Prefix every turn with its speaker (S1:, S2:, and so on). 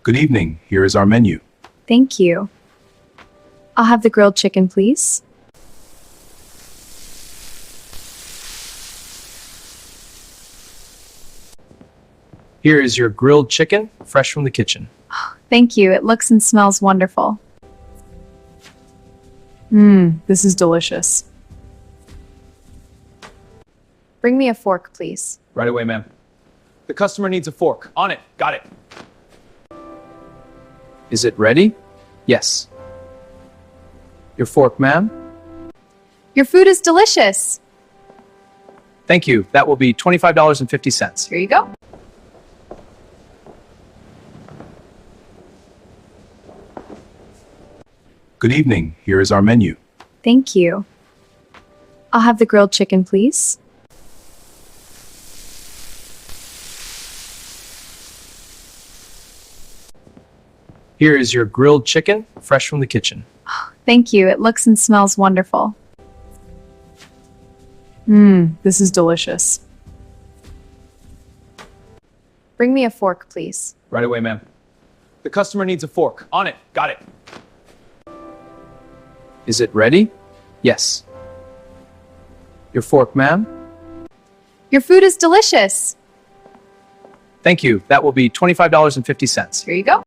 S1: Good evening. Here is our menu.
S2: Thank you. I'll have the grilled chicken, please.
S3: Here is your grilled chicken, fresh from the kitchen.
S2: Thank you. It looks and smells wonderful. This is delicious. Bring me a fork, please.
S3: Right away, ma'am. The customer needs a fork. On it. Got it. Is it ready? Yes. Your fork, ma'am?
S2: Your food is delicious.
S3: Thank you. That will be $25.50.
S2: Here you go.
S1: Good evening. Here is our menu.
S2: Thank you. I'll have the grilled chicken, please.
S3: Here is your grilled chicken, fresh from the kitchen.
S2: Thank you. It looks and smells wonderful. This is delicious. Bring me a fork, please.
S3: Right away, ma'am. The customer needs a fork. On it. Got it. Is it ready? Yes. Your fork, ma'am?
S2: Your food is delicious.
S3: Thank you. That will be $25.50.
S2: Here you go.